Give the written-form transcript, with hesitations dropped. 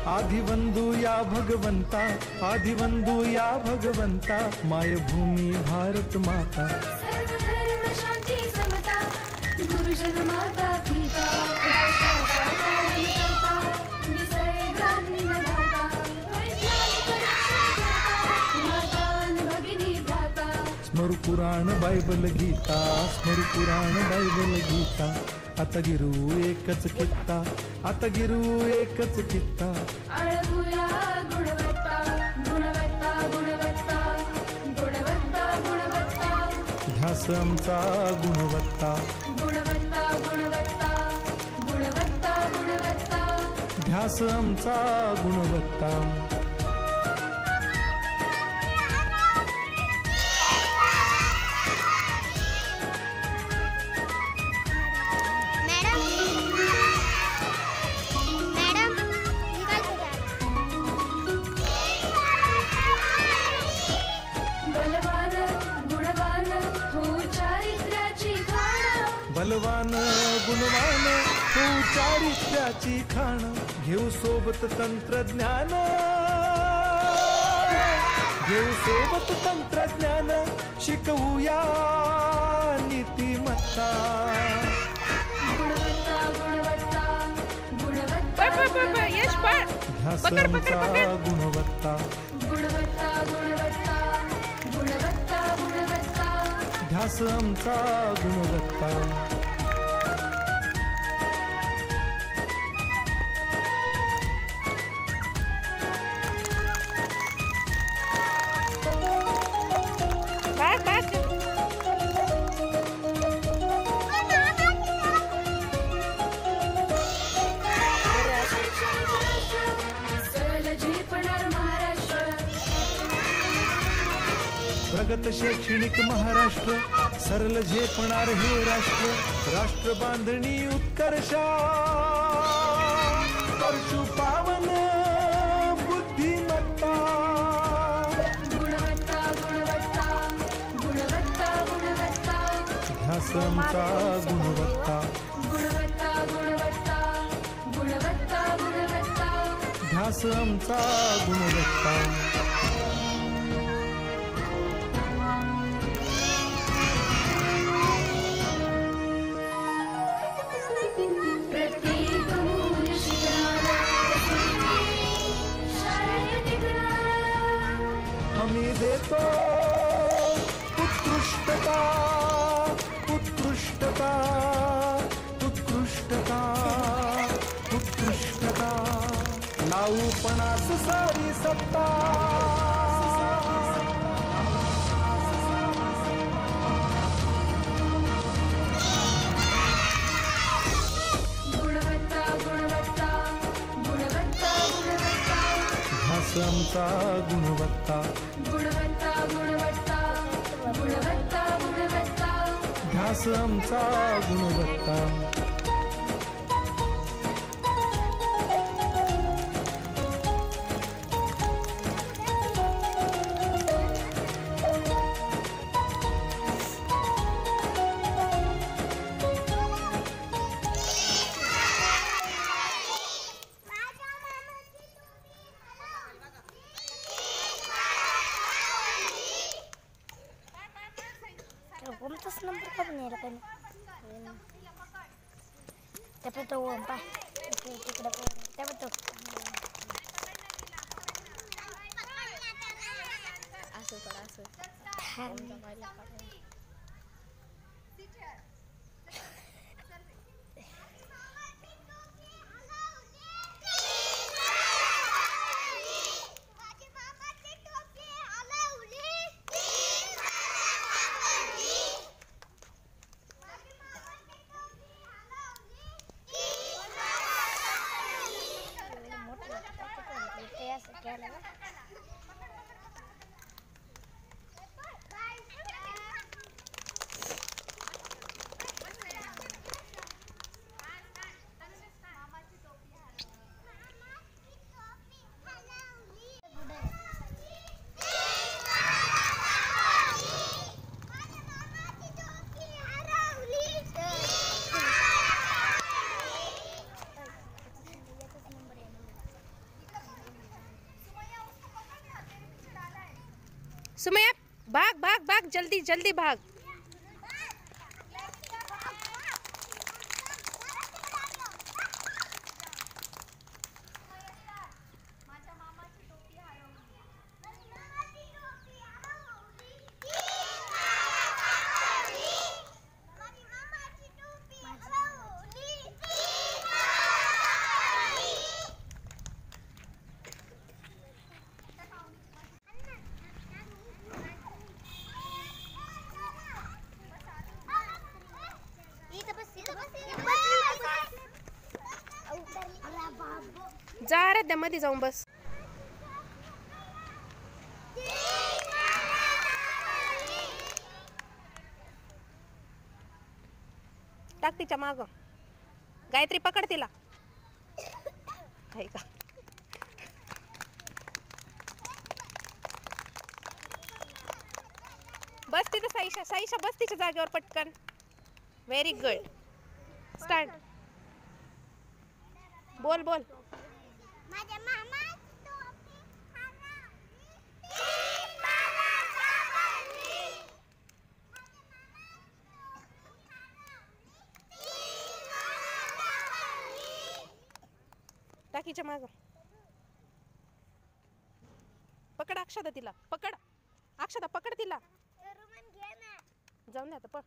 आदिवंदू या भगवंता, आदिवंदू या भगवंता, मायभूमी भारत माता, सर्वधर्म शांती समता, गुरुजन माता पिता, निसर्गान्नदाता, वैज्ञानिक रक्षाकर्ता, मातान भगिनी भ्राता. स्मरू पुराण बायबल गीता, स्मरू पुराण बायबल गीता, आता गिरू एकच कित्ता, आता गिरू एकच कित्ता. अळगुया गुणवत्ता, गुणवत्ता, गुणवत्ता, गुणवत्ता, गुणवत्ता, ध्यास आमचा गुणवत्ता, गुणवत्ता, गुणवत्ता, गुणवत्ता, गुणवत्ता. ध्यास आमचा गुणवत्ता. बलवान गुणवान हो चारित्र्याची खाण, बलवान गुणवान हो चारित्र्याची खाण, घेऊ सोबत तंत्रज्ञान, घेऊ सोबत तंत्रज्ञान, शिकवूया नीतिमत्ता. गुणवत्ता, गुणवत्ता, गुणवत्ता, यश पण ध्यास आमचा गुणवत्ता, गुणवत्ता, गुणवत्ता, गुणवत्ता, गुणवत्ता. ध्यास आमचा गुणवत्ता. बाग बाग सरळ झेपणार महाराष्ट्र, प्रगत शैक्षणिक महाराष्ट्र, सरल झेपणार हे राष्ट्र, राष्ट्र बांधणी उत्कर्षा, परशु पावन बुद्धिमत्ता. गुणवत्ता, गुणवत्ता, गुणवत्ता, गुणवत्ता, ध्यास आमचा गुणवत्ता, गुणवत्ता, गुणवत्ता, गुणवत्ता, गुणवत्ता. ध्यास आमचा गुणवत्ता. प्रत्येक मूल शिकणारा, शाळेत टिकणारा, आम्ही देतो उत्कृष्टता, उत्कृष्टता, उत्कृष्टता, उत्कृष्टता, नाऊपणास सारी सत्ता. गुणवत्ता, गुणवत्ता, गुणवत्ता, गुणवत्ता, ध्यास आमचा गुणवत्ता, गुणवत्ता, गुणवत्ता, गुणवत्ता, गुणवत्ता. ध्यास आमचा गुणवत्ता. कोणताच नंबर का पण यायला काही त्या तो पाय तिकडं त्या तो सुमया भाग भाग भाग जल्दी जल्दी भाग. जा रे मध्ये जाऊन बस. टाक तिच्या माग. गायत्री पकड तिला. का बस तिथं साईशा. साईशा बस तिच्या जागेवर पटकन. Very good. स्टार्ट. बोल बोल. टाकीच्या माग. पकड अक्षदा तिला. पकड अक्षदा पकड तिला. जाऊन दे आता.